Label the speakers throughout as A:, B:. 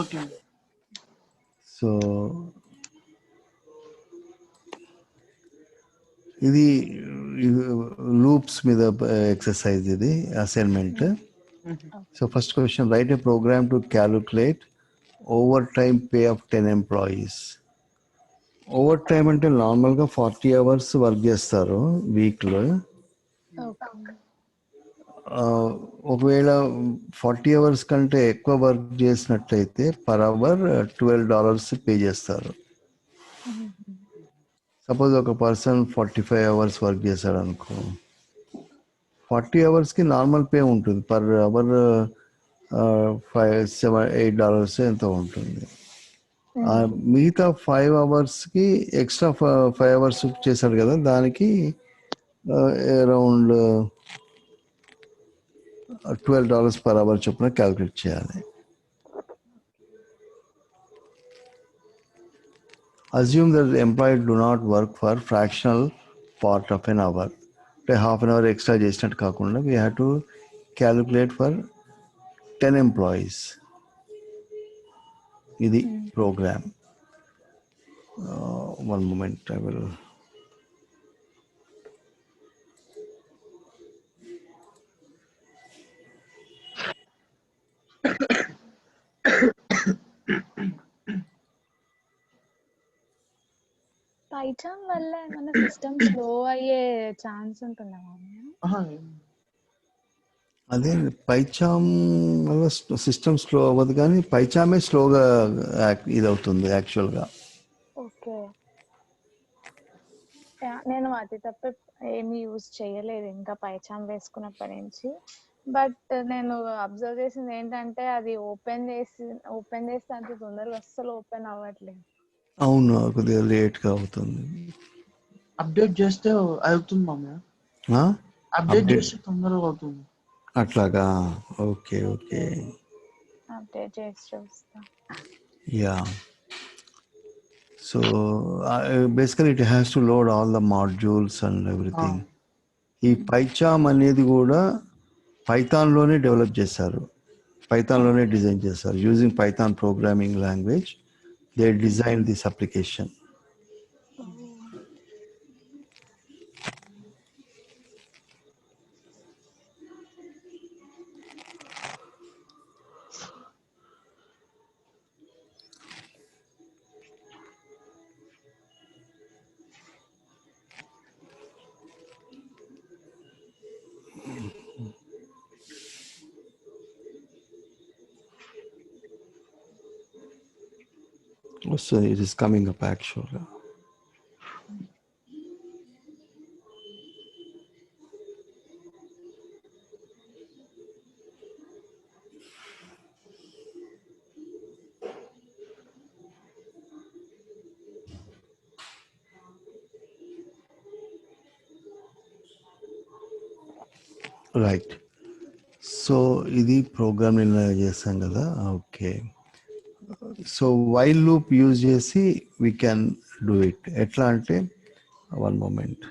A: Okay.
B: So ఇది loops మీద exercise, ఇది assignment. So first question, write a program to calculate overtime pay of 10 employees. Overtime అంటే నార్మల్గా 40 hours work చేస్తారు వీక్లో. ఒకవేళ 40 అవర్స్ కంటే ఎక్కువ వర్క్ చేసినట్లయితే పర్ అవర్ $12 పే చేస్తారు. సపోజ్ ఒక పర్సన్ 45 అవర్స్ వర్క్ చేశాడు అనుకో, 40 అవర్స్కి నార్మల్ పే ఉంటుంది, పర్ అవర్ $8 ఎంత ఉంటుంది. మిగతా 5 అవర్స్కి ఎక్స్ట్రా 5 అవర్స్ చేశాడు కదా, దానికి అరౌండ్ $12 పర్ అవర్ చొప్పున క్యాలిక్యులేట్ చేయాలి. Assume that employee do not work for fractional part of an hour. అంటే హాఫ్ అన్ అవర్ ఎక్స్ట్రా చేసినట్టు కాకుండా we have to calculate for 10 employees. ఇది program. One moment, I will.
C: Python వల్ల ఏమైనా system slow అయ్యే chance ఉంటుందా?
B: అదే పైచామ్ వల్ల సిస్టమ్ స్లో అవ్వదు, కానీ పైచామే స్లోగా ఇది అవుతుంది యాక్చువల్గా.
C: ఓకే, నేను అది తప్ప ఏమి యూజ్ చేయలేదు ఇంకా పైచామ్ వేసుకున్నప్పటి నుంచి. బట్ నేను అబ్జర్వ్ చేసింది ఏంటంటే అది ఓపెన్ చేస్తే అంత తొందరగా అస్సలు ఓపెన్ అవ్వట్లేదు.
B: అవును, కొద్దిగా లేట్గా అవుతుంది.
A: అప్డేట్ చేస్తే అవుతుంది మామయ్య. అప్డేట్ చేస్తే తొందరగా అవుతుంది.
B: అట్లాగా, ఓకే ఓకే.
C: అప్డేట్ చేసి చూస్తా.
B: Yeah, so basically it has to load all the modules and everything. ఈ పైచామ్ అనేది కూడా పైథాన్లోనే డెవలప్ చేశారు, పైథాన్లోనే డిజైన్ చేశారు. Using Python programming language they design this application. So it is coming up actually. Right, so ఇది program నిన్న చేస్తాం కదా. Okay, so while loop use చేసి వీ క్యాన్ డూ ఇట్. ఎట్లా అంటే, one moment,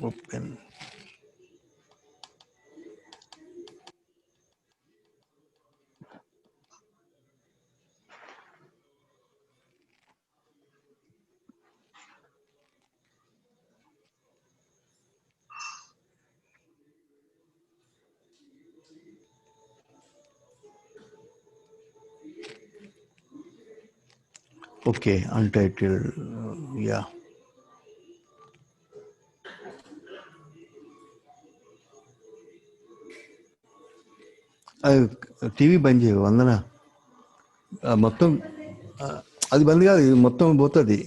B: open. Okay, untitled, yeah. TV బంద్ చేయవు వందన, మొత్తం అది బంద్ కాదు, ఇది మొత్తం పోతుంది,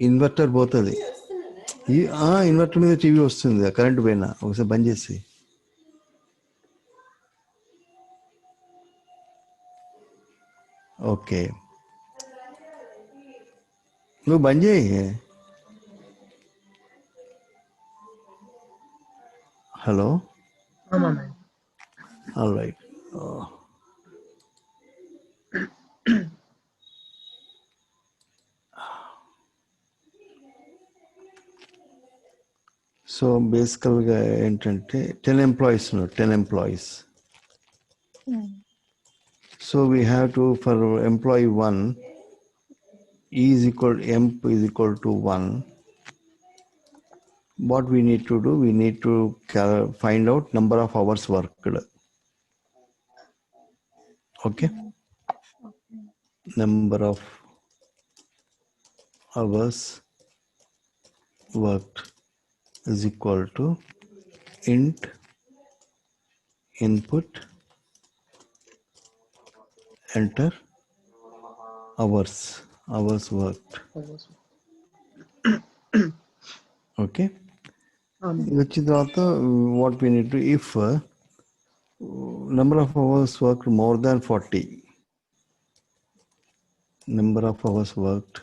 B: ఇన్వర్టర్ పోతుంది. ఇన్వర్టర్ మీద టీవీ వస్తుంది, కరెంట్ పోయినా. ఒకసారి బంద్ చేసి, ఓకే నువ్వు బంద్ చేయి. Hello, all right. సో బేసికల్గా ఏంటంటే 10 ఎంప్లాయీస్ ఉన్నారు, 10 employees. So we have to for employee 1 emp is equal to 1. What we need to do, we need to find out number of hours worked. Okay. Number of hours worked is equal to int input enter hours worked. Okay. వచ్చిన తర్వాత what we need to, if number of hours worked more than 40, number of hours worked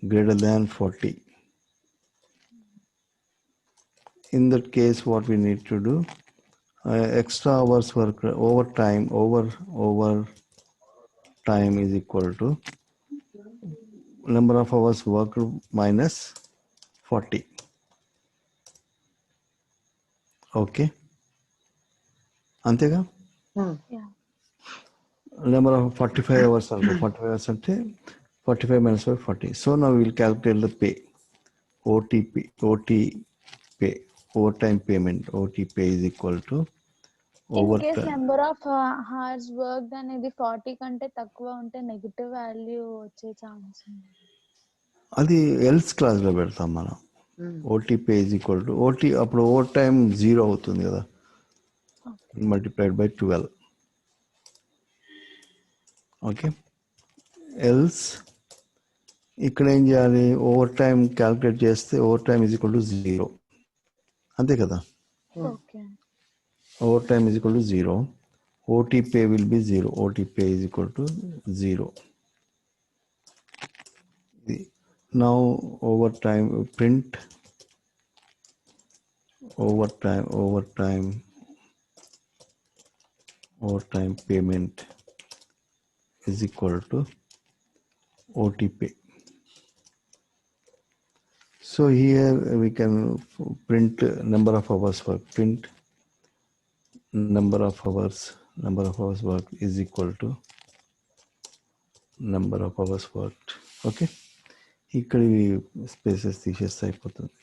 B: greater than 40, in that case what we need to do, extra hours worked overtime is equal to number of hours worked minus 40. Okay. అంతేగా. Number of 45 hours అనుకో, 45 hours అంటే 45 minus 40. So now we will calculate the pay. OT pay, overtime payment. OT pay is equal to
C: in case number of horse work అనేది 40 కంటే తక్కువ ఉంటే negative value వచ్చే chance ఉంది.
B: అది ఎల్స్ క్లాస్ లో పెడతాం మనం. OT pay is equal to OT, అప్పుడు ఓవర్ టైం 0 అవుతుంది కదా, మల్టిప్లైడ్ బై 12. ఓకే. ఎల్స్ ఇక్కడ ఏం చేయాలి, ఓవర్ టైం క్యాల్కులేట్ చేస్తే over time is equal to 0, అంతే కదా. Over time is equal to 0, OT pay will be 0, OT pay is equal to 0. Now overtime, print overtime payment is equal to OT pay. So here we can print number of hours work. Print number of hours work is equal to number of hours worked. Okay. ఇక్కడ spaces తీసేస్తే అయిపోతుంది.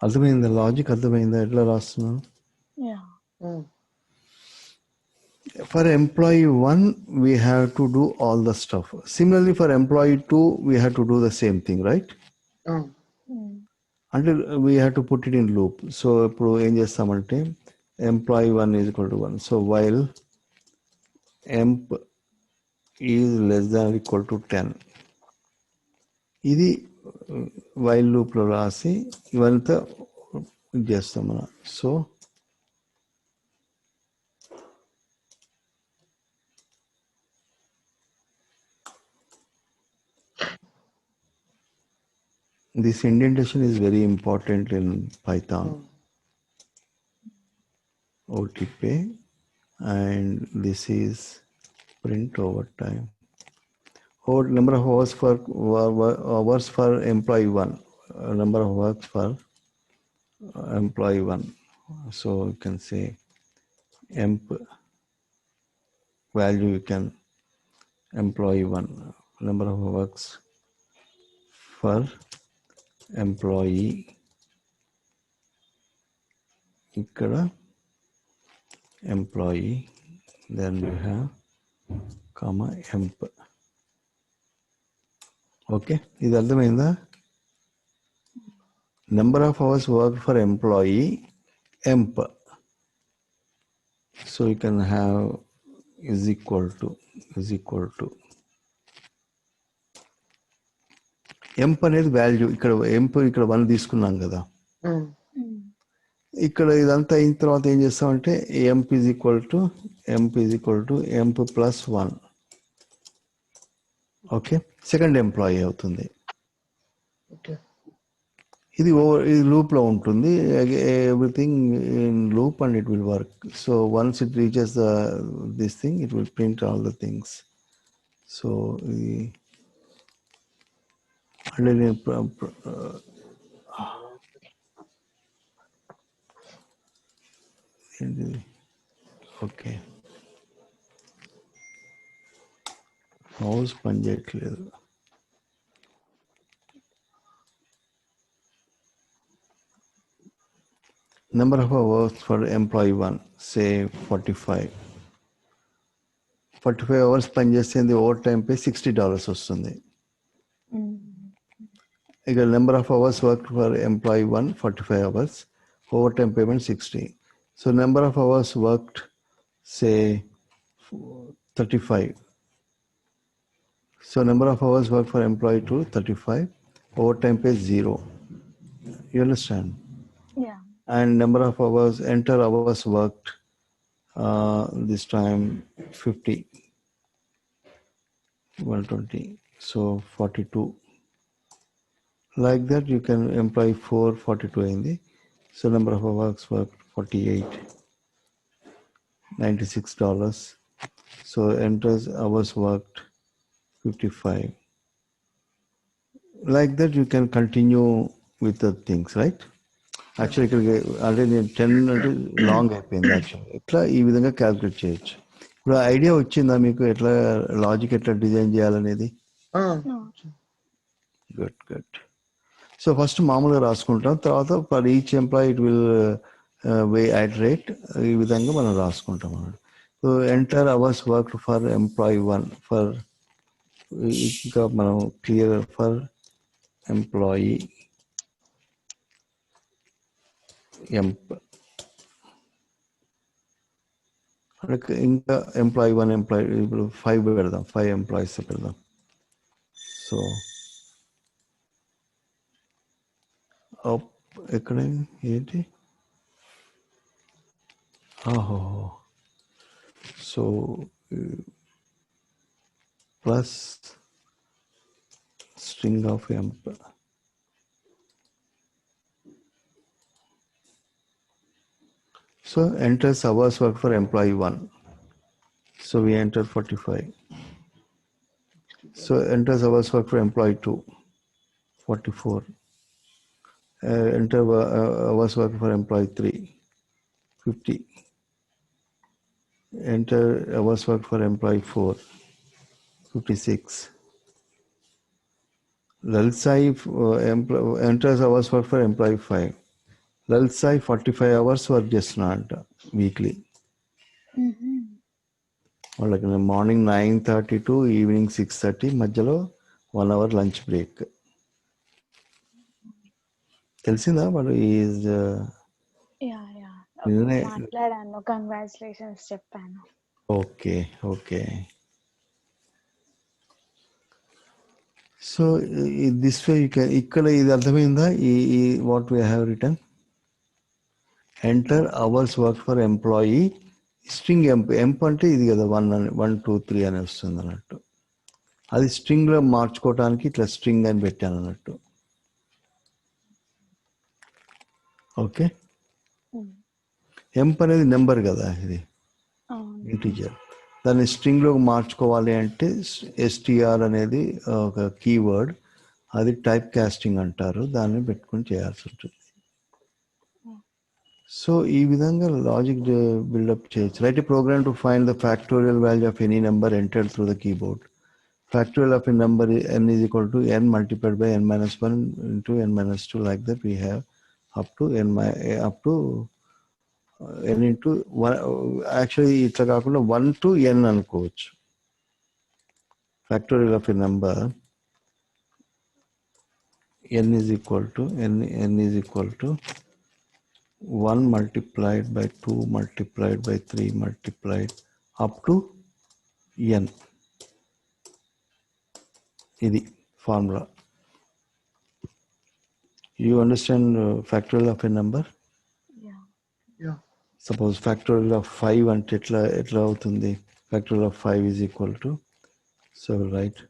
B: అర్థమైందా logic? అర్థమైందా ఎట్లా రాస్తున్నాను? For employee 1 we have to do all the stuff. Similarly for employee 2 we have to do the same thing, right? Until we have to put it in loop. So ఇప్పుడు ఏం చేస్తామంటే employee 1 is equal to 1. So while emp is less than or equal to 10, ఇది while లూప్లో రాసి ఇవంతా చేస్తాం మనం. So this indentation is very important in Python. OTP, and this is print overtime. Number of hours for employee 1, number of works for employee 1. So you can say emp value, you can employee 1, number of works for employee, ఇక్కడ employee, then you have comma emp. Okay, ఇది అర్థమైందా? Number of hours work for employee emp. So you can have is equal to emp అనేది value. ఇక్కడ ఎంప్ ఇక్కడ 1 తీసుకున్నాం కదా, ఇక్కడ ఇదంతా అయిన తర్వాత ఏం చేస్తామంటే emp is equal to emp plus 1. Okay, second employee అవుతుంది. ఇది లూప్ లో ఉంటుంది, everything in loop and it will work. So once it reaches this thing it will print all the things. So ఇది అంటే నేను ఓకే, మౌస్ పని చేయట్లేదు. Number of hours for employee 1, say 45. 45 hours పని చేస్తే ఓవర్ టైం పే $60 వస్తుంది. ఇక number of hours work for employee 1, 45 hours, over time payment 60. So number of hours worked say 35. So number of hours work for employee 2, 35, over time pay 0. You understand?
C: Yeah.
B: And number of hours, enter hours worked, this time 50, 120, so 42. Like that you can employ 4, 42 in the, so number of hours worked 48, $96. So enters hours worked 55. Like that you can continue with the things, right? Actually ఇక్కడికి అంటే నేను 10 అంటే long అయిపోయింది actually. ఎట్లా ఈ విధంగా calculate చేయొచ్చు. ఇప్పుడు ఐడియా వచ్చిందా మీకు ఎట్లా లాజిక్ ఎట్లా డిజైన్ చేయాలనేది? Good good. సో ఫస్ట్ మామూలుగా రాసుకుంటాం, తర్వాత for each employee it will way at rate, ఈ విధంగా మనం రాసుకుంటాం అన్నమాట. So enter hours work for employee 1, for ఇంకా మనం క్లియర్ ఫర్ ఎంప్లాయీ ఇంకా ఎంప్లాయీ 1, ఎంప్లాయీ ఇప్పుడు 5 పెడదాం, 5 ఎంప్లాయీస్ పెడదాం. సో ఎక్కడ ఏంటి, so plus string of emp. So enters hours work for employee 1. So we enter 45. So enters hours work for employee 2, 44. Enter hours work for employee 3, 50. Enter hours work for employee 4, 56. Lalsai enters hours work for employee 5. Lalsai 45 hours work just not weekly. వాళ్ళకి morning 9:30 to evening 6:30, మధ్యలో 1 hour lunch break. తెలిసిందా వాడు is
C: మాట్లాడాను, congratulations చెప్పాను.
B: Okay okay. So this way you can, ఇక్కడ ఇది అర్థమైందా? ఈ what we have return, enter hours work for employee, string emp అంటే ఇది కదా 1, 2, 3 అని వస్తుంది అన్నట్టు. అది స్ట్రింగ్లో మార్చుకోవడానికి ఇట్లా స్ట్రింగ్ అని పెట్టాను అన్నట్టు. ఓకే, ఎంప్ అనేది నెంబర్ కదా, ఇది ఇంటీజర్. దాన్ని స్ట్రింగ్లో మార్చుకోవాలి అంటే ఎస్టిఆర్ అనేది ఒక కీవర్డ్, అది టైప్ కాస్టింగ్ అంటారు, దాన్ని పెట్టుకుని చేయాల్సి ఉంటుంది. సో ఈ విధంగా లాజిక్ బిల్డప్ చేయొచ్చు. Write a program to find the factorial value of any number entered through the keyboard. Factorial of a number n is equal to n multiplied by n minus 1 into n minus 2. Like that we have up to n into 1. Actually ఇట్లా కాకుండా 1 to n అనుకోవచ్చు. Factorial of a number n is equal to 1 multiplied by 2 multiplied by 3 multiplied up to n. ఇది formula. You understand factorial of a number?
A: Yeah.
B: Suppose factorial of 5 అంటే ఎట్లా అవుతుంది? Factorial of 5 is equal to, so write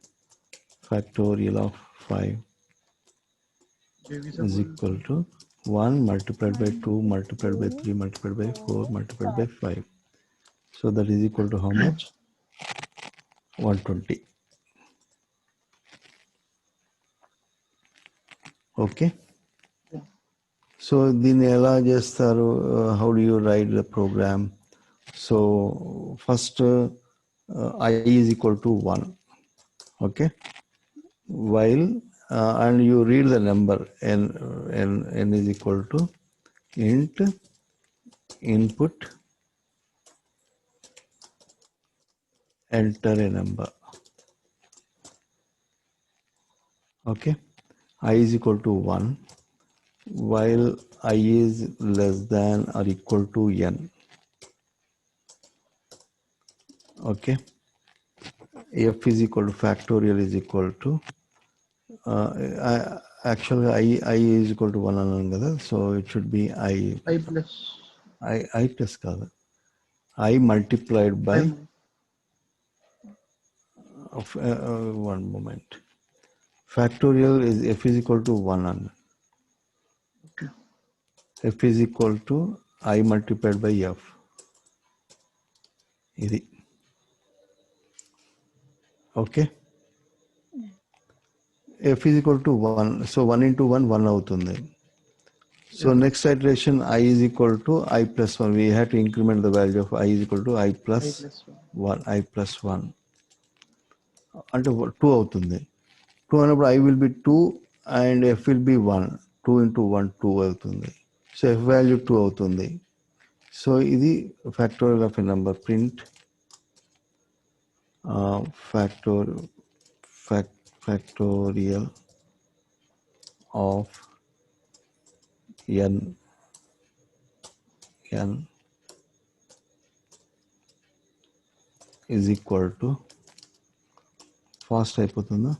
B: factorial of 5 is equal to 1 multiplied by 2 multiplied by 3 multiplied by 4 multiplied by 5. So that is equal to how much? 120. Okay. So దీన్ని ఎలా చేస్తారు? How do you write the program? So first I is equal to 1. Okay, while and you read the number n is equal to int input enter a number. Okay, I is equal to 1 while I is less than or equal to n. Okay, f is equal to factorial is equal to actually I is equal to 1 అన్నాను కదా, so it should be I
A: plus
B: plus కాదు, I multiplied by one moment, factorial is f is equal to 1 అన్న.
A: okay.
B: f is equal to I multiplied by f. ఇది okay. f is equal to 1, so 1 into 1 1 అవుతుంది. So next iteration I is equal to I plus 1. We had to increment the value of I is equal to I plus 1. I plus 1 అంటే 2 అవుతుంది. 2 అన్నప్పుడు I will be 2 and f will be 1. 2 into 1 2 అవుతుంది. So f value 2 అవుతుంది. So ఇది factorial of a number. Print factorial of n is equal to, fast అయిపోతుందా?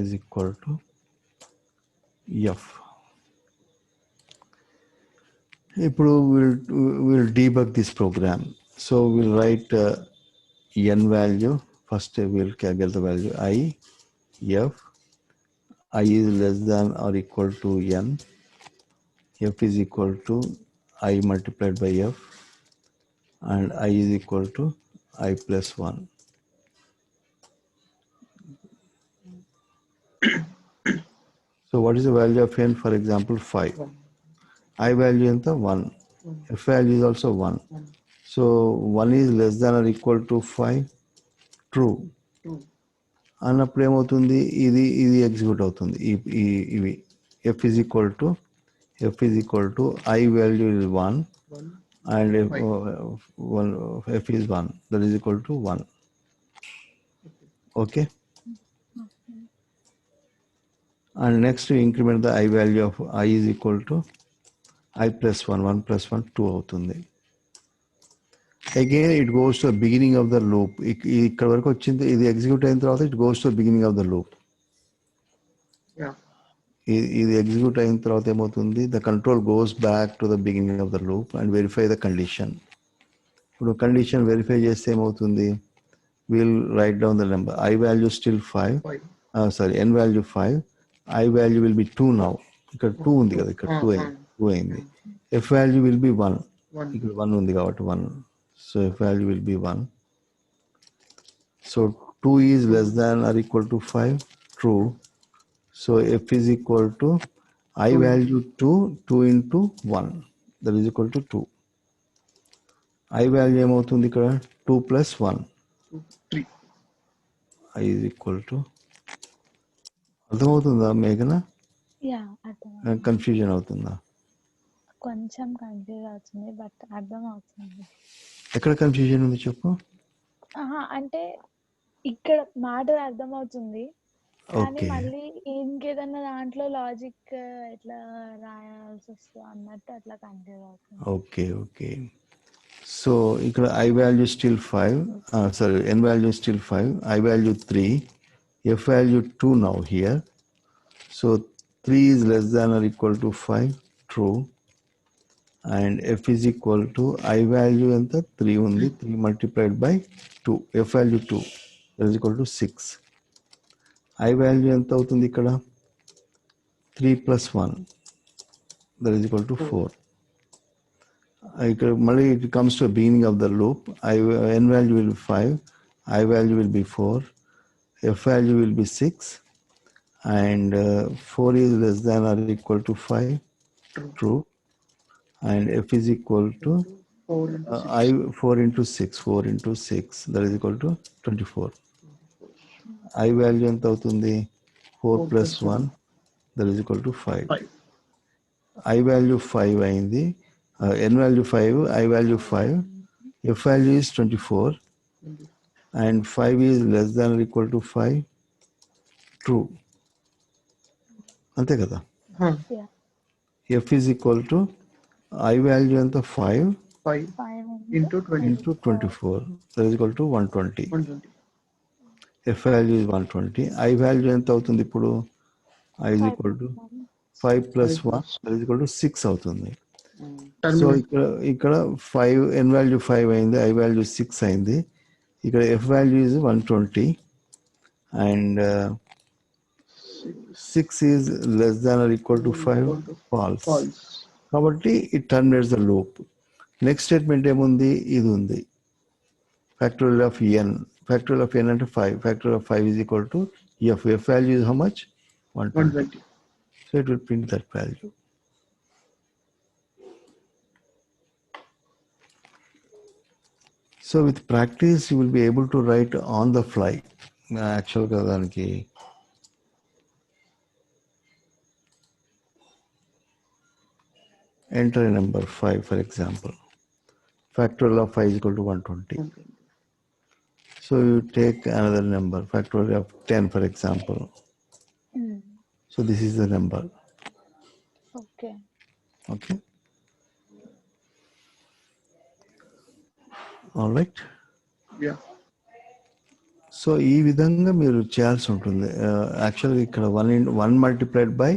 B: is equal to f. ఇప్పుడు we'll debug this program. So we'll write n value. First we'll get the value I, f, I is less than or equal to n, f is equal to I multiplied by f, and I is equal to I plus 1. So what is the value of n? For example, 5. I value enta 1. F value is also 1. So 1 is less than or equal to 5. True. అన్నప్పుడు ఏమవుతుంది? ఇది execute అవుతుంది. ఇవి f is equal to I value is 1 and f is 1, that is equal to 1. Okay. And next we increment the I value of I is equal to I plus 1. 1 plus 1 2 అవుతుంది. Again it goes to the beginning of the loop. ఇక్కడ వరకు వచ్చింది, ఇది execute అయిన తర్వాత it goes to the beginning of the loop. ఇది execute అయిన తర్వాత ఏమవుతుంది? The control goes back to the beginning of the loop and verify the condition. ఇప్పుడు కండిషన్ వెరిఫై చేస్తే ఏమవుతుంది? We'll write down the number. I value still 5. N value 5. I value will be 2 now. ఇక్కడ 2 ఉంది కదా, ఇక్కడ 2 అయింది. F value will be 1. ఇక్కడ 1 ఉంది కాబట్టి 1. So F value will be 1. So 2 is less than or equal to 5. True. So F is equal to I value 2 into 1. That is equal to 2. I value ఏమవుతుంది ఇక్కడ? 2 plus 1.
A: 3.
B: I is equal to, అర్థమవుతుందా మేఘన? Confusion అవుతుందా?
C: కొంచెం confuse అవుతుంది, but అర్థం అవుతుంది.
B: ఎక్కడ కన్ఫ్యూజన్ ఉంది చెప్పు.
C: అంటే ఇక్కడ మాట అర్థం అవుతుంది, కానీ మళ్ళీ ఇంకేదన్నా దాంట్లో లాజిక్ ఎట్లా రాయాల్సి వస్తుంది అన్నట్టు అట్లా కన్ఫ్యూజ్ అవుతుంది.
B: ఓకే. సో ఇక్కడ I value still 5. N value still 5. I value 3. F value 2 now here. So 3 is less than or equal to 5. True. And F is equal to I value ఎంత 3 ఉంది. 3 multiplied by 2. F value 2. That is equal to 6. I value ఎంత అవుతుంది ఇక్కడ? 3 plus 1. That is equal to 4. Mali it comes to a beginning of the loop. N value will be 5, I value will be 4, F value will be 6 and 4 is less than or equal to 5,
A: True.
B: true, and F is equal to
A: 4 into 6.
B: I 4 into 6, 4 into 6, that is equal to 24. I value ఎంత అవుతుంది? 4 plus 1, that is equal to 5.
A: 5.
B: I value 5 అయింది, N value 5, I value 5, F value is 24 and 5 is less than or equal to 5, true. అంతే కదా?
C: Yeah.
B: F is equal to I value ఎంత 5
A: 5
C: 5
A: into 20.
B: into 24, that is equal to 120.
A: 120.
B: F value is 120. I value ఎంత అవుతుంది ఇప్పుడు? I is equal to 5 plus 1, that is equal to 6 అవుతుంది. So ఇక్కడ 5 N value 5 అయింది, I value 6 అయింది. ఇక్కడ F value is 120 and 6 is less than or equal to 5, false. కాబట్టి it terminates the loop. Next statement ఏముంది? ఇది ఉంది, factorial of n. Factorial of n అంటే 5. Factorial of 5 is equal to F. F value is how much? 120. So it will print that value. So with practice, you will be able to write on the fly. Actual గా దానికి enter a number 5, for example. Factorial of 5 is equal to 120. So you take another number, factorial of 10, for example. So this is the number.
C: Okay.
B: Okay. All right.
A: Yeah.
B: So ఈ విధంగా మీరు చేయాల్సి ఉంటుంది. యాక్చువల్గా ఇక్కడ 1 multiplied by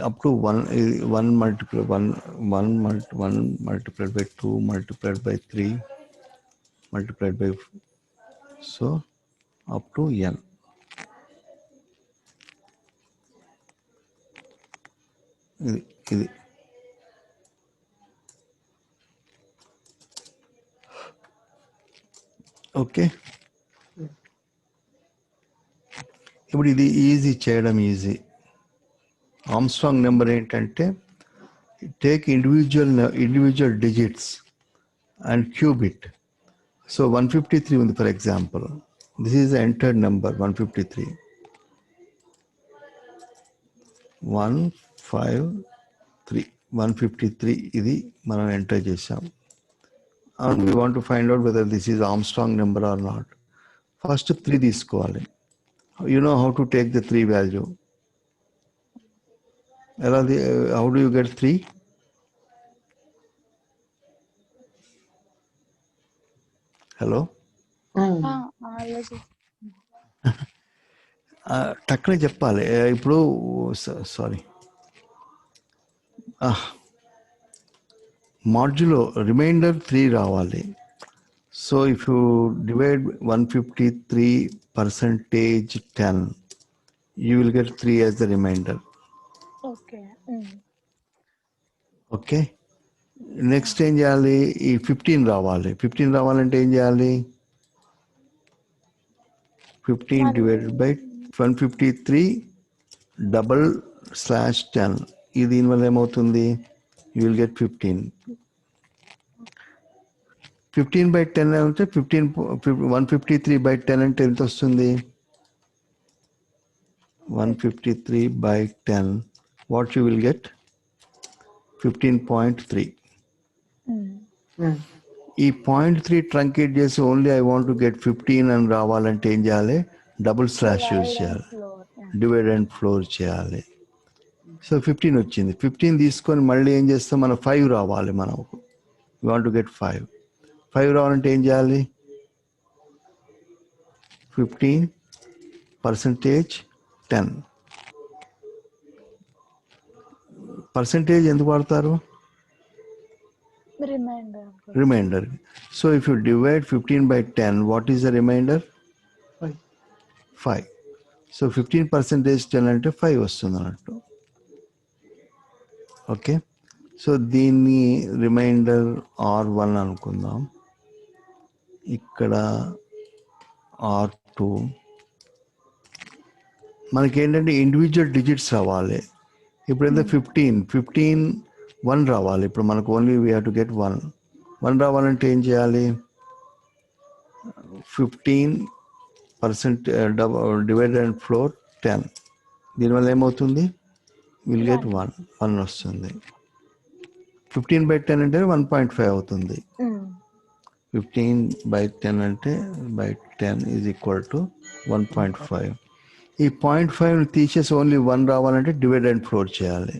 B: up to 1 multiplied by 2 multiplied by 3 multiplied by, so up to n. ఇది okay. ఇప్పుడు ఇది ఈజీ చేయడం, ఈజీ. ఆమ్స్ట్రాంగ్ నెంబర్ ఏంటంటే take individual digits and cube it. So 153 ఉంది, for example. This is entered number 153. 153 153 ఇది మనం enter చేసాం. And we want to find out whether this is Armstrong number or not. First 3 తీసుకోవాలి. You know how to take the 3 value. How do you get 3? Hello? టక్కున చెప్పాలి. ఇప్పుడు sorry, modulo reminder 3 రావాలి. So if you divide 153 percentage 10, you will get 3 as the remainder.
C: Okay.
B: Okay. Next ఏం చేయాలి? ఈ 15 రావాలి. 15 రావాలంటే ఏం చేయాలి? 15 divided by 153 double/10. ఇది దీనివల్ల ఏమవుతుంది? You will get 15. 15 by 10 అంటే 153 by 10 అంటే ఎంత వస్తుంది? 153 by 10. What you will get? 15.3. ఈ 0.3 ట్రంకేట్ చేసి only I want to get 15 అని రావాలంటే ఏం చేయాలి? డబుల్ స్లాష్ యూజ్ చేయాలి, డివైడ్ అండ్ ఫ్లోర్ చేయాలి. సో 15 వచ్చింది. 15 తీసుకొని మళ్ళీ ఏం చేస్తాం? మనం 5 రావాలి. మనం యూ వాంట్ టు గెట్ 5 రావాలంటే ఏం చేయాలి? 15 percentage 10. పర్సంటేజ్ ఎందుకు వాడతారు? Remainder. So if you divide 15 by 10, what is the remainder? 5. So 15% 10 అంటే 5 వస్తుంది అన్నట్టు. ఓకే. సో దీన్ని రిమైండర్ R1 అనుకుందాం. ఇక్కడ R2 మనకి ఏంటంటే ఇండివిజువల్ డిజిట్స్ రావాలి. ఇప్పుడు ఎంత 15 1 రావాలి. ఇప్పుడు మనకు only we have to get 1 రావాలంటే ఏం చేయాలి? 15% డివైడెడ్ అండ్ ఫ్లోర్ 10. దీనివల్ల ఏమవుతుంది? విల్ గెట్ 1 వస్తుంది. 15/10 అంటే 1.5 అవుతుంది. 15/10 అంటే by 10 ఈజ్ ఈక్వల్ టు 1.5. ఈ 0.5 తీసేసి ఓన్లీ 1 రావాలంటే డివైడ్ అండ్ ఫ్లోర్ చేయాలి.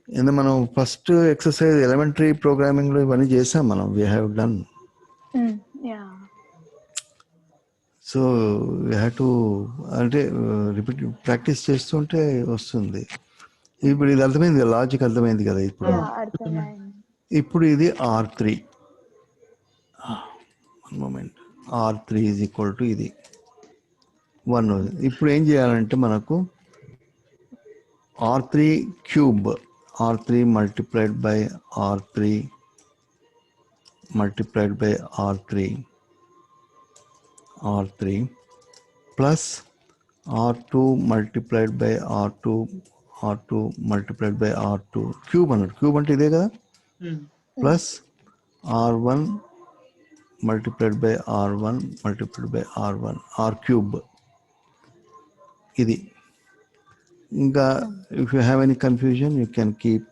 B: ఎందుకంటే మనం ఫస్ట్ ఎక్సర్సైజ్ ఎలిమెంటరీ ప్రోగ్రామింగ్లో ఇవన్నీ చేసాం మనం. We have done. So we have to అంటే రిపీట్ ప్రాక్టీస్ చేస్తుంటే వస్తుంది. ఇప్పుడు ఇది అర్థమైంది, లాజిక్ అర్థమైంది కదా ఇప్పుడు. ఇప్పుడు ఇది R3. Moment R3 is equal to ఇది 1. ఇప్పుడు ఏం చేయాలంటే మనకు R3 cube, R3 multiplied by R3 multiplied by R3 plus R2 multiplied by R2 multiplied by R2 cube అన్నాడు. క్యూబ్ అంటే ఇదే కదా. Plus R1 multiplied by R1 multiplied by R1 R cube. ఇది ఇంకా if you have any confusion you can keep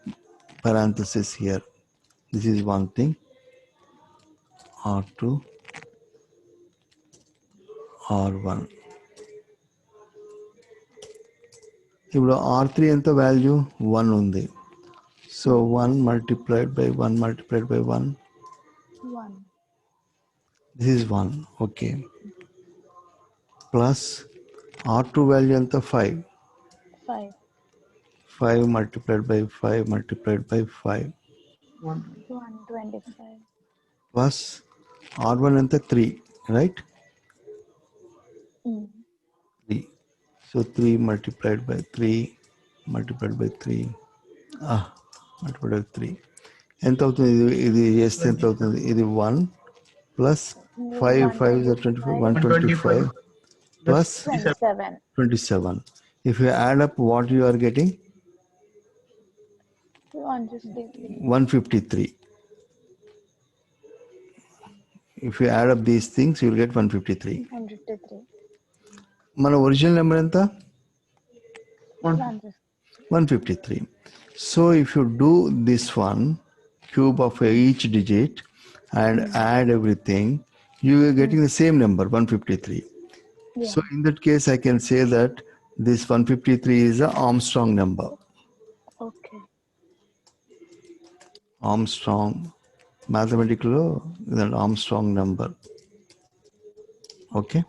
B: parenthesis here. This is one thing. R2 R1. ఇప్పుడు R3 ఎంత value? 1 ఉంది. So 1 multiplied by 1 multiplied by 1. This is 1. Okay. Plus R2 value ఎంత? 5. 5 multiplied by 5 multiplied by 5.
C: 125.
B: Plus R1 ఎంత? 3. Right? 3. So 3 multiplied by 3 multiplied by 3. Multiplied by 3. ఎంత అవుతుంది? ఇది చేస్తే ఎంత అవుతుంది? ఇది 1 plus 5 is 25, 125 plus 27. If you add up what you are getting? 153. If you add up these things you will get 153. మన original number ఎంత? 153. So if you do this one, cube of each digit and add everything, you are getting the same number, 153. So in that case I can say that this 153 is a Armstrong number.
C: Okay.
B: Armstrong mathematical is an Armstrong number. Okay.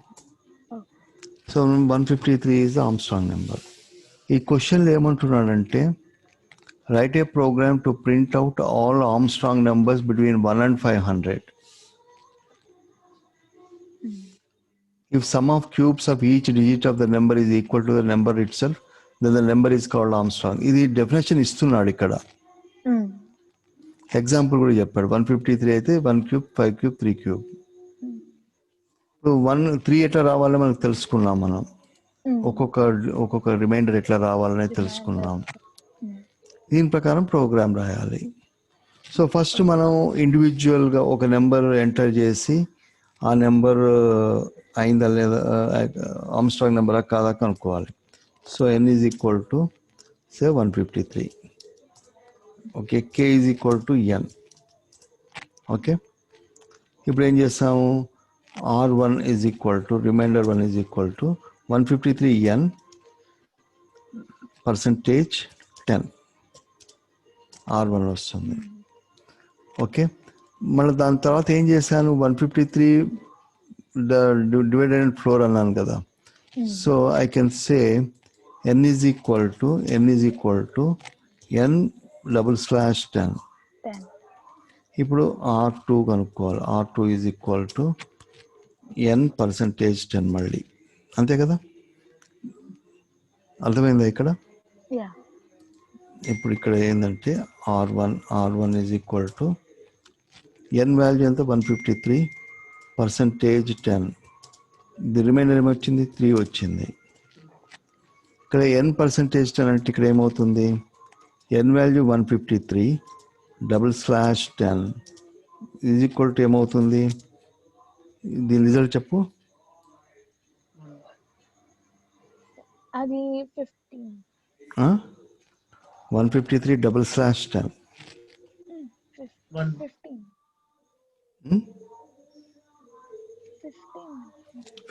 B: So 153 is the Armstrong number. ఈ క్వశ్చన్లో ఏమంటున్నాడంటే write a program to print out all Armstrong numbers between 1 and 500. If sum of cubes of each digit of the number is equal to the number itself, then the number is called Armstrong. ఇది definition ఇస్తున్నాడు ఇక్కడ. Example కూడా చెప్పాడు. 153 అయితే 1 cube, 5 cube, 3 cube. 3 ఎట్లా రావాలో మనకు తెలుసుకున్నాం మనం. ఒక్కొక్క రిమైండర్ ఎట్లా రావాలనే తెలుసుకున్నాం. దీని ప్రకారం ప్రోగ్రామ్ రాయాలి. సో ఫస్ట్ మనం ఇండివిజువల్గా ఒక నెంబర్ ఎంటర్ చేసి ఆ నెంబర్ అయిందా లేదా, ఆర్మ్స్ట్రాంగ్ నెంబరా కాదా కనుక్కోవాలి. So n is equal to say 153. Okay. k is equal to n. Okay. ఇప్పుడు ఏం చేస్తాము? R1 is equal to remainder 1 is equal to 153n percentage 10 R1 వస్తుంది. ఓకే. మళ్ళీ దాని తర్వాత ఏం చేశాను? 153 డివైడెడ్ అండ్ ఫ్లోర్ అన్నాను కదా. So I can say n is equal to n /10. ఇప్పుడు R2 కనుక్కోవాలి. R2 is equal to n percentage 10 మళ్ళీ. అంతే కదా? అర్థమైందా ఇక్కడ? ఇప్పుడు ఇక్కడ ఏంటంటే R1 is equal to n value ఎంత? 153 పర్సంటేజ్ 10. ది రిమైండర్ ఏమొచ్చింది? 3 వచ్చింది. ఇక్కడ n పర్సంటేజ్ 10 అంటే ఇక్కడ ఏమవుతుంది? n value 153 /10 is equal to ఏమవుతుంది? దీని రిజల్ట్ చెప్పు.
C: అది 15.
B: 153 /10.
C: 15.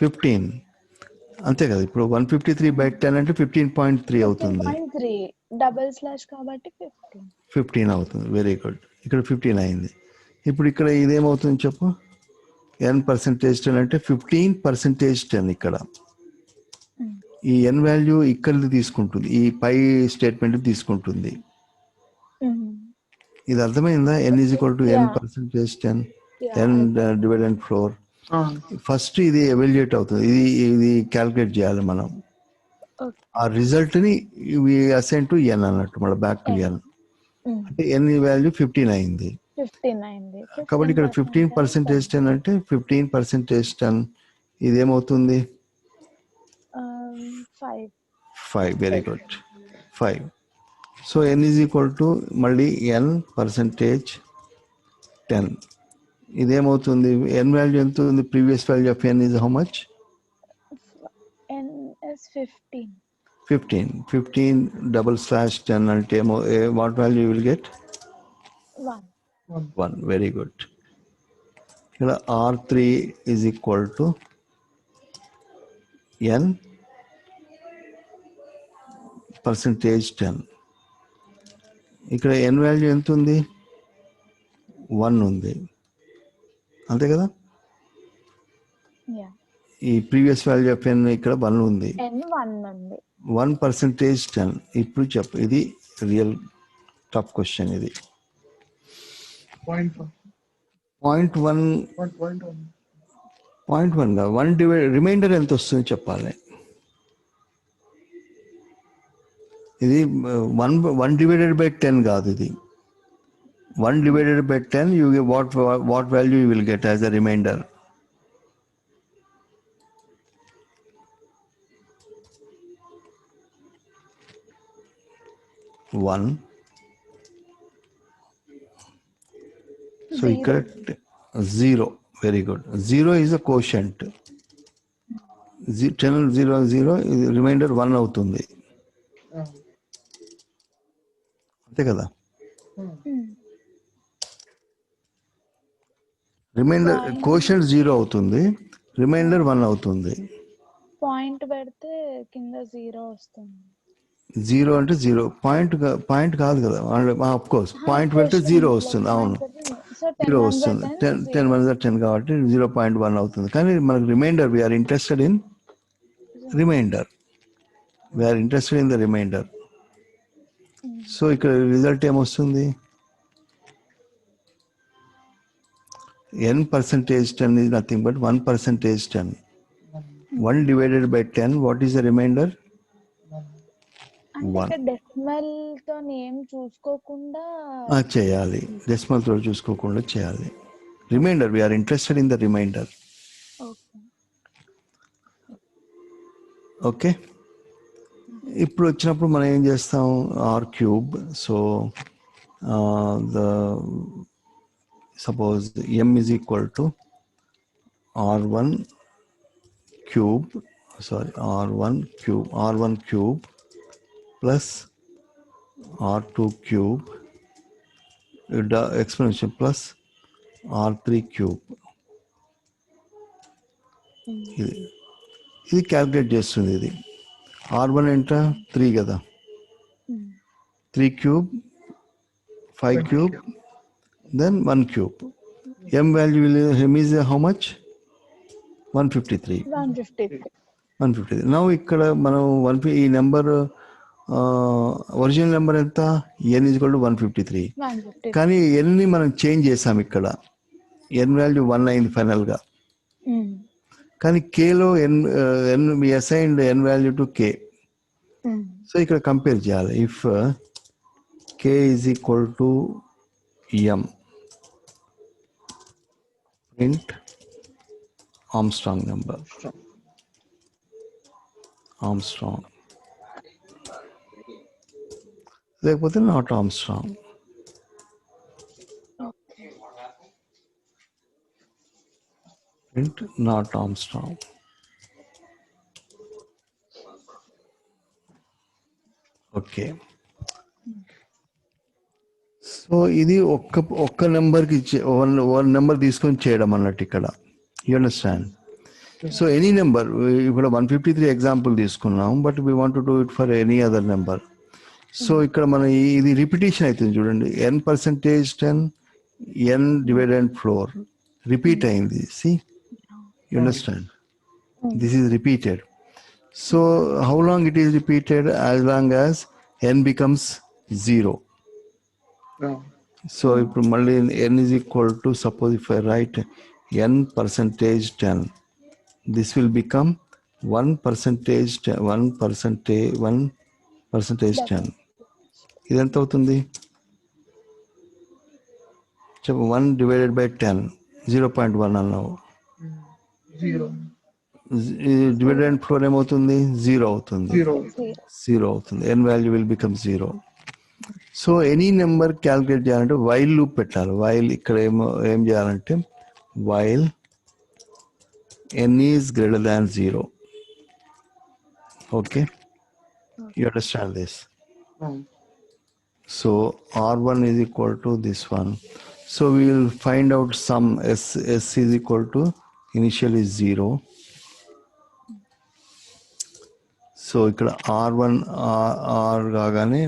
B: 15 అంతే కదా. ఇప్పుడు 153/10 అంటే 15.3 అవుతుంది.
C: 15.3 డబుల్ స్లాష్ కాబట్టి
B: 15 అవుతుంది. Very good. ఇక్కడ 15 అయింది. ఇప్పుడు ఇక్కడ ఇదేమవుతుంది చెప్పు. n పర్సెంటేజ్ 10 అంటే 15% 10. ఇక్కడ ఈ n వాల్యూ ఇక్కడ తీసుకుంటుంది, ఈ పై స్టేట్మెంట్ తీసుకుంటుంది. ఇది అర్థమైందా? n is equal to n percentage 10 n divided 4. First ఇది ఎవాల్యుయేట్ అవుతుంది, ఇది క్యాల్కులేట్ చేయాలి మనం. ఆ రిజల్ట్ని ఇవి అసైన్ టు n అన్నట్టు, మళ్ళీ బ్యాక్ టు n. అంటే n వాల్యూ 15 అయింది. కాబట్టి ఇక్కడ 15% 10 అంటే 15% 10 ఇదేమవుతుంది? 5. Very good. 5. So n is equal to మళ్ళీ n పర్సెంటేజ్ 10. ఇదేమవుతుంది? n వాల్యూ ఎంత ఉంది? Previous value of n is how much?
C: n is 15.
B: 15 /10 అంటే what value you will get? 1. Very good. ఇక్కడ R3 is equal to n percentage 10. ఇక్కడ n value ఎంత ఉంది? 1 ఉంది, అంతే కదా. ఈ ప్రీవియస్ వాల్యూ ఆఫ్ n ఇక్కడ 1 ఉంది. 1% 10. ఇప్పుడు చెప్పు, ఇది రియల్ టఫ్ క్వశ్చన్. ఇది 0.1 గా 1 డివైడ్ రిమైండర్ ఎంత వస్తుంది చెప్పాలి. ఇది 1 డివైడెడ్ బై 10 కాదు, ఇది 1 divided by 10 you get what value you will get as a remainder. So ఇక్కడ 0. Very good. 0 is a quotient. 10 0 0 remainder 1 అవుతుంది, అంతే కదా. రిమైండర్ కోషంట్ 0 అవుతుంది, రిమైండర్ 1 అవుతుంది.
C: పాయింట్ పెడితే కింద 0 వస్తుంది.
B: 0 అంటే 0 పాయింట్ కాదు కదా. ఆఫ్ కోర్స్ పాయింట్ పెడితే 0 వస్తుంది. అవును, 0 వస్తుంది. 10 1 10 కాబట్టి 0.1 అవుతుంది. కానీ మనకు remainder, we're interested in remainder. So ఇక్కడ రిజల్ట్ ఏమొస్తుంది? n percentage 10 is nothing but 1% 10. 1 divided by 10, what is the remainder? 1.
C: Decimal తో ఏం చూసుకోకుండా
B: చేయాలి, డెసిమల్ తో చూసుకోకుండా చేయాలి. Remainder, we're interested in the remainder. Okay. ఇప్పుడు వచ్చినప్పుడు మనం ఏం చేస్తాం? r3. So suppose m is equal to r1 cube plus r2 cube exponential plus r3 cube. ఇది క్యాల్కులేట్ చేస్తుంది. ఇది r1 ఎంత? 3 కదా. 3 cube, 5 cube, then 1 cube. m value is how much? 153. 153. Now ఇక్కడ మనం ఈ నెంబర్ ఒరిజినల్ నెంబర్ ఎంత? n is equal to 153. కానీ n ని మనం చేంజ్ చేసాం. ఇక్కడ n వాల్యూ 1 అయింది ఫైనల్ గా. కానీ కేలో n we assigned n value to k. So ఇక్కడ కంపేర్ చేయాలి. If k is equal to m, print Armstrong number.
A: Strong.
B: Armstrong. లేకపోతే not Armstrong. Print not Armstrong. Okay. So ఇది ఒక్క నెంబర్కి వన్ నెంబర్ తీసుకొని చేయడం అన్నట్టు ఇక్కడ. You understand? So any number, ఇప్పుడు 153 ఎగ్జాంపుల్ తీసుకున్నాం, but we want to do it for any other number. So ఇక్కడ మన ఇది రిపిటేషన్ అవుతుంది చూడండి. n%10 n divided floor repeat అయింది. See, you understand? This is repeated. So how long it is repeated? As long as n becomes 0. సో ఇప్పుడు మళ్ళీ n is equal to, suppose if I write n%10, this will become 1%10. ఇది ఎంత అవుతుంది? చెప్పు. 1 divided by 10, 0.1 అన్నావు.
A: 0.
B: Dividend floor ఏమవుతుంది? 0 అవుతుంది.
A: 0
B: అవుతుంది. n value will become 0. So any number calculate చేయాలంటే వైల్ లూప్ పెట్టాలి. వైల్ ఇక్కడ ఏం చేయాలంటే while n is greater than 0. Okay, you understand this? So R1 is equal to this one. So we will find out some S is equal to initially 0. So ఇక్కడ R1 R కాగానే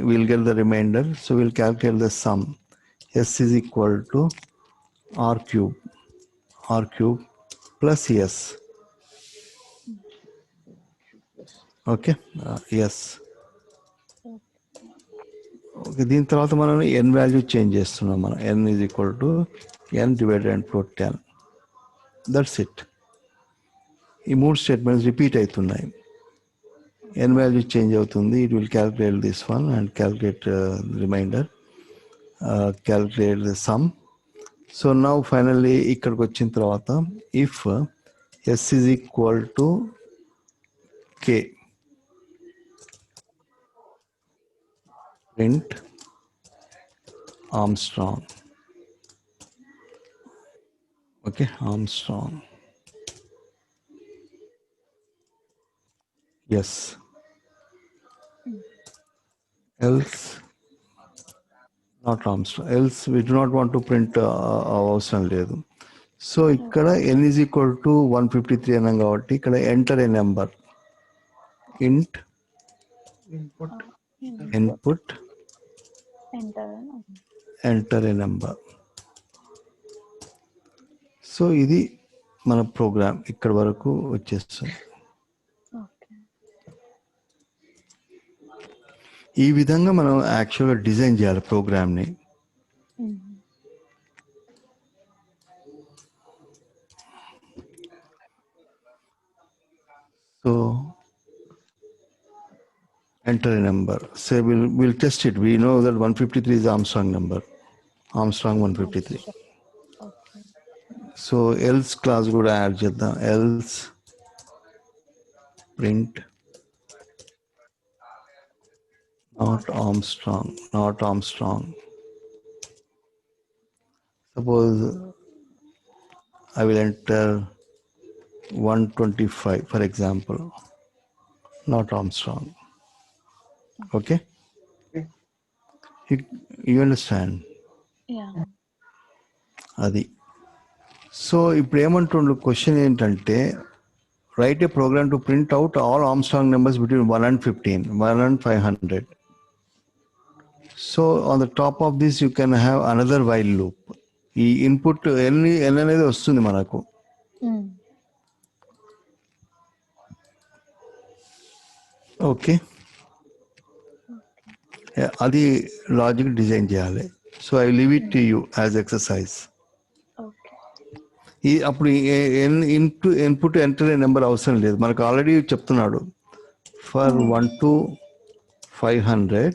B: we'll get the remainder. So we'll calculate the sum. S is equal to R cube plus S. Okay, yes. Okay, దీని తర్వాత మనం n value change చేస్తున్నాం. మనం n is equal to n divided floor 10. That's it. ఈ 3 statements repeat అవుతున్నాయి. n value change అవుతుంది. It will calculate this one and calculate remainder, calculate the sum. So now finally ఇక్కడికి వచ్చిన తర్వాత if s is equal to k, print Armstrong. Okay, Armstrong. Yes. Else not Armstrong. Else we do not want to print అవసరం లేదు. So ఇక్కడ n is equal to 153 అన్నాం కాబట్టి ఇక్కడ enter a number. ఇంట్ input enter a number. So ఇది మన programme ఇక్కడ వరకు వచ్చేస్తుంది. ఈ విధంగా మనం యాక్చువల్గా డిజైన్ చేయాలి ప్రోగ్రామ్ని. So enter a number. Say we'll test it. We know that 153 is Armstrong number. Armstrong 153.
C: Okay.
B: So else class కూడా యాడ్ చేద్దాం. else print not Armstrong. Suppose I will enter 125 for example. Not Armstrong. Okay? You understand?
C: Yeah.
B: అది. So ఇప్పుడు ఏమంటుండ్రు, question ఏంటంటే write a program to print out all Armstrong numbers between 1 and 15, 1 and 500. So on the top of this you can have another while loop. ఈ input n అనేది వస్తుంది మనకు. Okay, అది logic design చేయాలి. So I leave it to you as exercise. ఈ అప్పుడు input enter number అవసరం లేదు మనకు, ఆల్రెడీ చెప్తున్నాడు. For 1 to 500,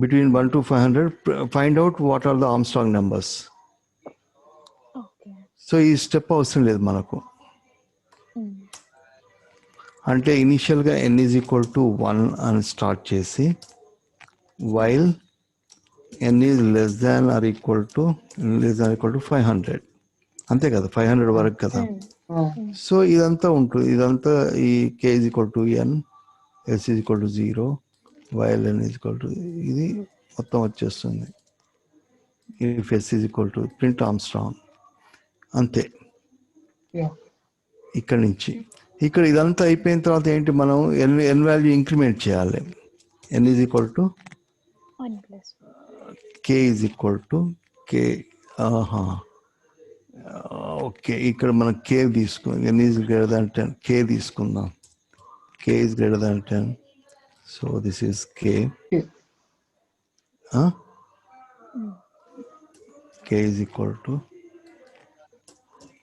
B: between 1 to 500 find out what are the Armstrong numbers. So ఈ స్టెప్ అవసరం లేదు మనకు. అంటే ఇనీషియల్గా n ఈజ్ ఈక్వల్ టు 1 అని స్టార్ట్ చేసి while n is less than or equal to 500, అంతే కదా, 500 వరకు కదా. సో ఇదంతా ఉంటుంది, ఇదంతా ఈ k is equal to n, s is equal to 0, while n is equal to ఇది మొత్తం వచ్చేస్తుంది. If s is equal to print Armstrong, అంతే. ఇక్కడ నుంచి ఇక్కడ ఇదంతా అయిపోయిన తర్వాత ఏంటి, మనం n వాల్యూ ఇంక్రిమెంట్ చేయాలి. n is equal to k is equal to k. Okay, ఇక్కడ మనం k తీసుకుందాం. n is greater than 10, k తీసుకుందాం. k is greater than 10, so this is k. k is equal to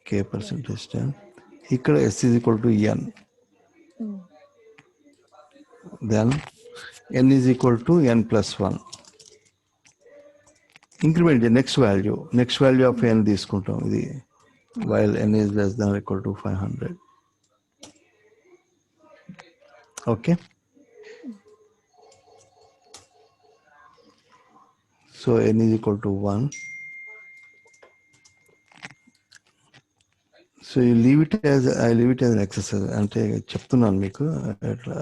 B: k percentage 10. ఇక్కడ s is equal to n. Then n is equal to n plus 1. Increment next value of n తీసుకుంటాం. ఇది while n is less than equal to 500. Okay, so n is equal to 1. So I leave it as an exercise, అంటే చెప్తున్నాను మీకు ఎట్లా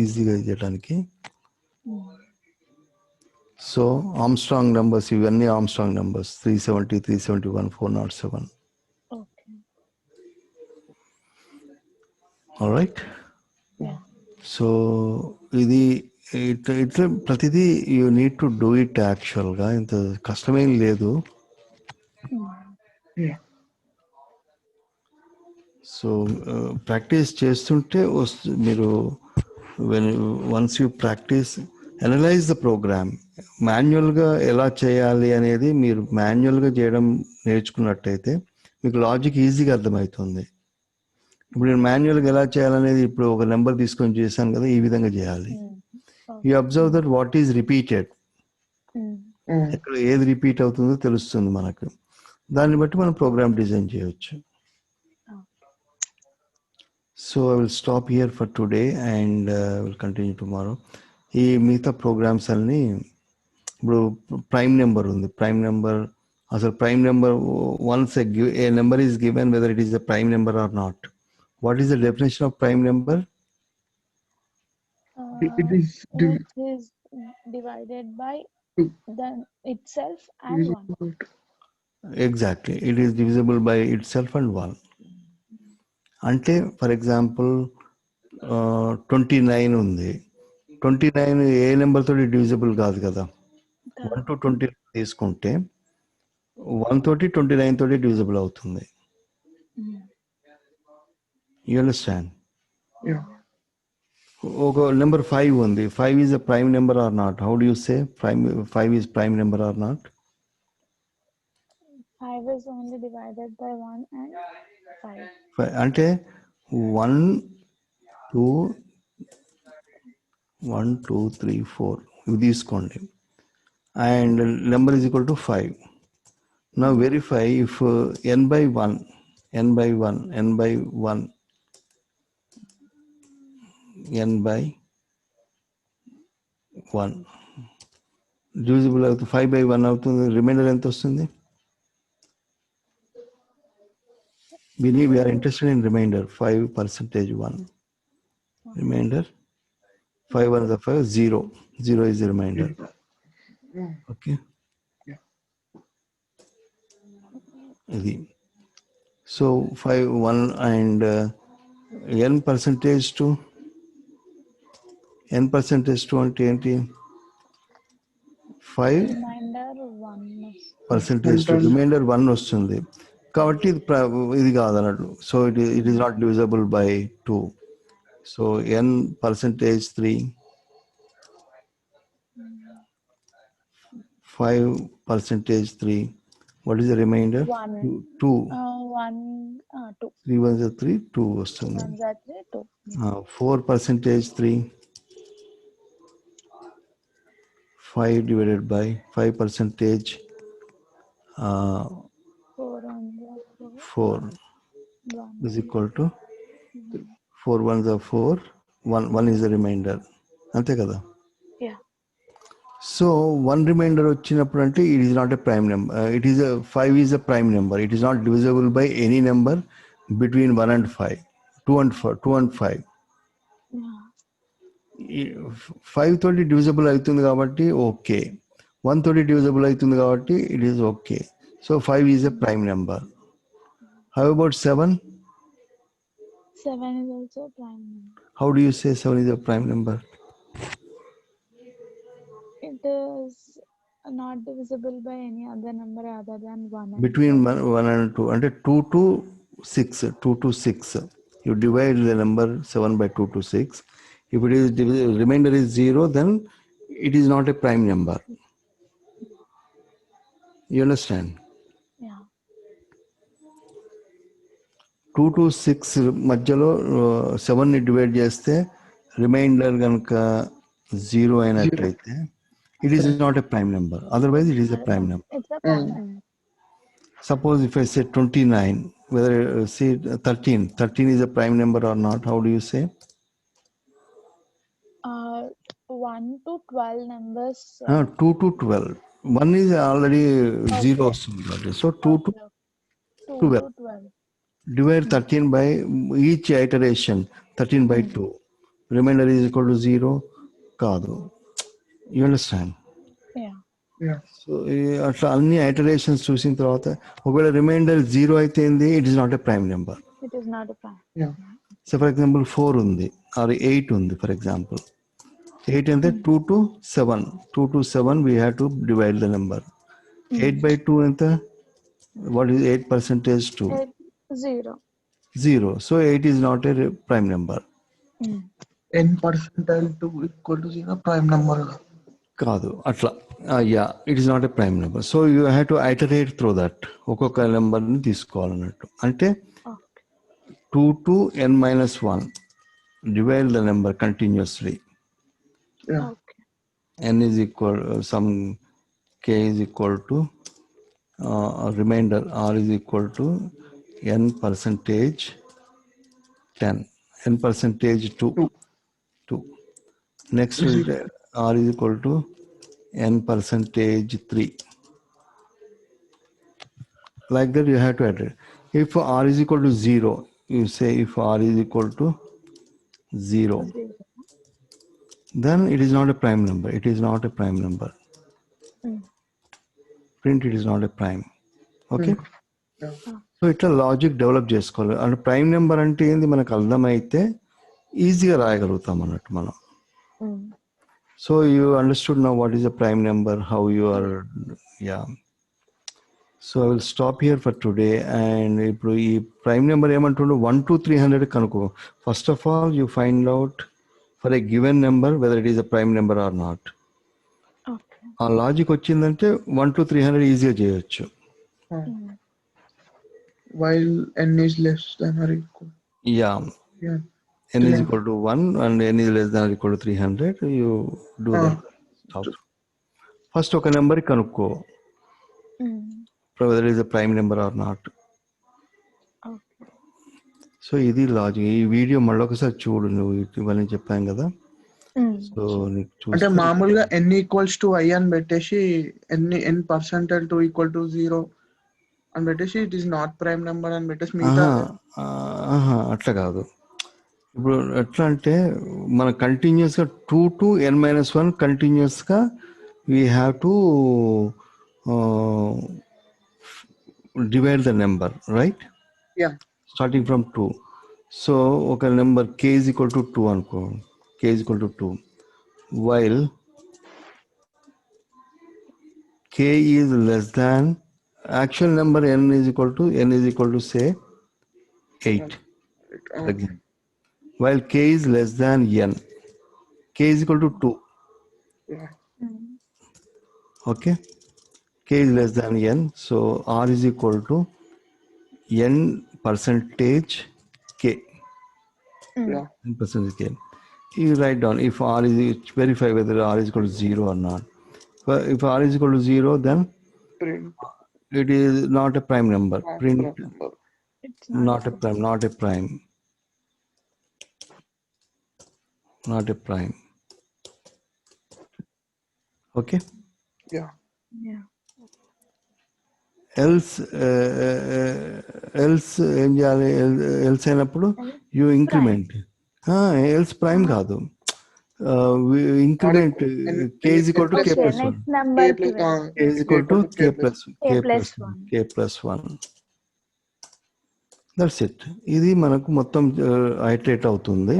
B: ఈజీగా చేయడానికి. So Armstrong numbers, ఇవన్నీ Armstrong numbers, 370, 371, 407. Alright. So ఇది ఇట్లా ప్రతిదీ you need to do it. యాక్చువల్గా ఇంత కష్టమేం లేదు. సో ప్రాక్టీస్ చేస్తుంటే మీరు once you practice analyze the program, మాన్యువల్గా ఎలా చేయాలి అనేది మీరు మాన్యువల్గా చేయడం నేర్చుకున్నట్టయితే మీకు లాజిక్ ఈజీగా అర్థమవుతుంది. ఇప్పుడు నేను మాన్యువల్గా ఎలా చేయాలనేది ఇప్పుడు ఒక నెంబర్ తీసుకొని చేశాను కదా, ఈ విధంగా చేయాలి. You observe that what is repeated, ఎక్కడ ఏది రిపీట్ అవుతుందో తెలుస్తుంది మనకు. దాన్ని బట్టి మనం ప్రోగ్రామ్ డిజైన్ చేయవచ్చు. So I will stop here for today and will continue tomorrow. ఈ మిగతా ప్రోగ్రామ్స్ అన్ని, ఇప్పుడు ప్రైమ్ నెంబర్ ఉంది. ప్రైమ్ నెంబర్, అసలు prime number once a number is given whether it is the prime number or not. What is the definition of prime number?
C: It is divided by the itself and 1.
B: Exactly, it is divisible by itself and 1. అంటే for example 29 ఉంది. 29 ఏ number తోటి divisible కాదు కదా. 1 to 20 తీసుకుంటే 1 తోటి 29 తోటి divisible అవుతుంది. You understand? ఒక నెంబర్ 5 ఉంది. 5 is a prime number or not? How do you say 5 is prime number or not?
C: 5 is only divided by 1 and 5.
B: అంటే 1 2 3 4 ఇవి తీసుకోండి, and number is equal to 5. Now verify if n by 1 n by 1 n by 1 n by 1 divisible అవుతుంది. 5 by 1 అవుతుంది. Reminder ఎంత వస్తుంది? We are interested in remainder. 5% 1. Remainder 5 1 is the 5, 0. 0 is the remainder. Okay. So 5 1 and n percentage to అంటే ఏంటి? 5 percentage to remainder 1 వస్తుంది. కాబట్టి ఇది కాదన్నట్టు. So it is not divisible by 2. So n percentage 3, 5% 3. What is the remainder? 2. 3 1 is 3, 2 వస్తుంది. 4% 3, 5 divided by 5%. 4
C: 1
B: is equal to 4 ones are 4, 1 is the remainder. అంతే కదా.
C: yeah
B: so 1 reminder వచ్చినప్పుడు అంటే it is not a prime number. It is 5 is a prime number. It is not divisible by any number between 1 and 5, 2 and 5.
C: yeah
B: 5 తోటి divisible అవుతుంది కాబట్టి okay, 1 తోటి divisible అవుతుంది కాబట్టి it is okay. So 5 is a prime number. How about 7?
C: 7 is also a prime number.
B: How do you say 7 is a prime number?
C: It is not divisible by any other number other than 1 and
B: Between
C: 2.
B: 1 and 2 అంటే 2 to 6, 2 to 6. You divide the number 7 by 2 to 6. If it is remainder is 0, then it is not a prime number. You understand?
C: Yeah
B: 2 to 6 మధ్యలో 7ని divide చేస్తే reminder కనుక 0 అయినట్లయితే it is not a prime number. Otherwise it is a prime number.
C: it's a prime number.
B: Suppose if I say 29, whether say 13 is a prime number or not, how do you say?
C: 1 to 12 numbers
B: 2 to 12. 1 is already 0 వస్తుంది. So 2 to
C: 2
B: 12.
C: to 12.
B: Divide 13 by each iteration 13 by 2. Remainder is equal to 0. కాదు. You understand?
C: Yeah
B: so అట్లా అన్ని iterations చూసిన తర్వాత ఒకవేళ reminder 0 అయితే it is not a prime number.
C: it is not a prime.
B: So for example 4 ఉంది are 8 ఉంది. For example 8 అంటే 2 to 7. 2 to 7 we have to divide the number. 8 by 2 ఎంత? What is 8% to?
C: 0.
B: 0. So 8 is not a prime number.
A: n percentile to equal to 0 prime number.
B: కాదు అట్లా. Yeah it is not a prime number. So you have to iterate through that. ఒక్కొక్క నెంబర్ని తీసుకోవాలన్నట్టు. అంటే
C: Okay
B: 2 to n-1 divide the number continuously.
A: Yeah.
C: okay
B: N is equal some k is equal to remainder r is equal to n percentage 10, n percentage 2. Next is r is equal to n percentage 3. Like that you have to add it. If r is equal to 0, you say if r is equal to 0, then it is not a prime number. It is not a prime number. Print it is not a prime. Okay? So ఇట్లా logic develop చేసుకోవాలి. అంటే prime number అంటే ఏంది మనకు అర్థమైతే ఈజీగా రాయగలుగుతాం అన్నట్టు మనం. So you understood now what is a prime number, how you are. Yeah so I will stop here for today. And ఇప్పుడు ఈ ప్రైమ్ నెంబర్ ఏమంటుండో 1 to 300 కనుక్కో. First of all you find out for a given number whether it is a prime number or not. ఆ logic వచ్చిందంటే 1 to 300 ఈజీగా చేయొచ్చు.
A: While n is less than or equal.
B: Yeah. N is equal to 1 and n is less than or equal to 300. You do that. Stop. First ఒక number కనుక్కో whether it is a prime number or not.
C: okay
B: so ఇది logic. ఈ video మళ్ళీ ఒకసారి చూడు. నువ్వు ఇవన్నీ చెప్పాను కదా. సో నీకు
A: అంటే మామూలుగా n ఈక్వల్స్ టు i అని పెట్టేసి n percentile to equal to 0 అని పెట్టేసి it is not prime number అని పెట్టేసి మిగతా
B: అట్లా కాదు. ఇప్పుడు ఎట్లా అంటే మన కంటిన్యూస్గా 2 to n-1 కంటిన్యూస్గా we have to divide the number, right? Starting from 2. So ఒక number k is equal to 2 అనుకో. k is equal to 2 while k is less than actual number n is equal to say 8 again. While k is less than n, k is equal to 2. Okay, k is less than n, so r is equal to n percentage k. N percentage k. You write down if r is, verify whether r is equal to 0 or not. But if r is equal to 0, then
A: print
B: it is not a prime number. Print
A: number.
C: It's
B: Not a prime, not a prime. Not a prime. Okay.
A: Yeah.
C: Yeah.
B: Else ఏం చేయాలి? Else అయినప్పుడు you increment. Else prime కాదు, increment k is equal to k
C: Okay,
B: plus 1.
C: next number కి
B: K is equal to k plus
C: plus 1.
B: k plus 1. That's it. ఇది మనకు మొత్తం iterate అవుతుంది.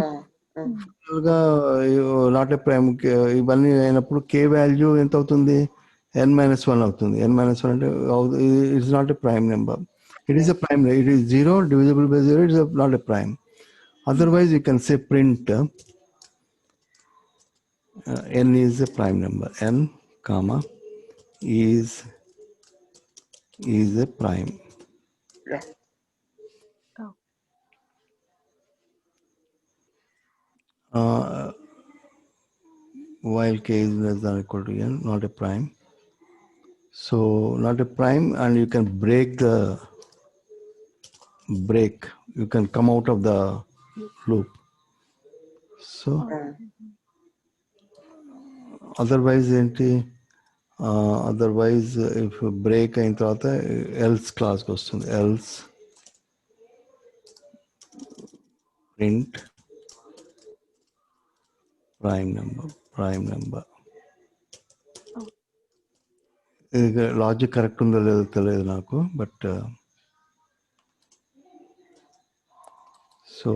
B: గా నాట్ ఏ ప్రైమ్ ఇవన్నీ అయినప్పుడు k వాల్యూ ఎంత అవుతుంది? n-1 అవుతుంది. n-1 అంటే it's not a prime number. It is a prime. It is 0 divisible by 0. It is not a prime. Otherwise, you can say print n is a prime number. N, comma is a prime.
A: Yeah.
B: While k is less than or equal to n, not a prime. So not a prime, and you can break. You can come out of the loop. So otherwise, if you break అయిన తర్వాత else క్లాస్కి వస్తుంది. Else print prime number. ఇది logic correct ఉందో లేదో తెలియదు నాకు, but so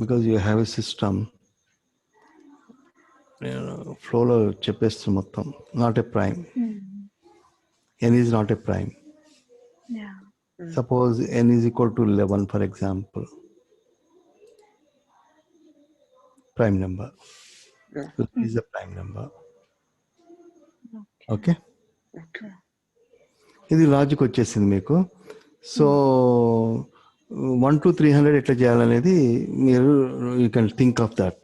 B: because you have a system, నేను ఫ్లోలో చెప్పేస్తాను మొత్తం. Not a prime. n is not a prime.
C: Yeah.
B: Suppose n is equal to 11, for example. Prime number.
A: Yeah.
B: So this is a prime number. Okay. ఇది logic వచ్చేసింది మీకు. So 1 to 300 ఎట్లా చేయాలనేది మీరు you can think of that.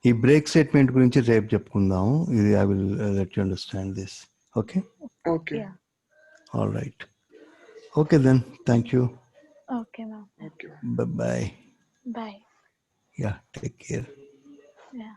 B: ఈ break statement గురించి రేపు చెప్పుకుందాము. ఇది I will let you understand this. Okay.
A: Okay.
B: All right. Okay then, thank you.
C: Okay, ma'am.
A: Okay.
B: Bye bye.
C: Bye.
B: Yeah, take care.
C: Yeah.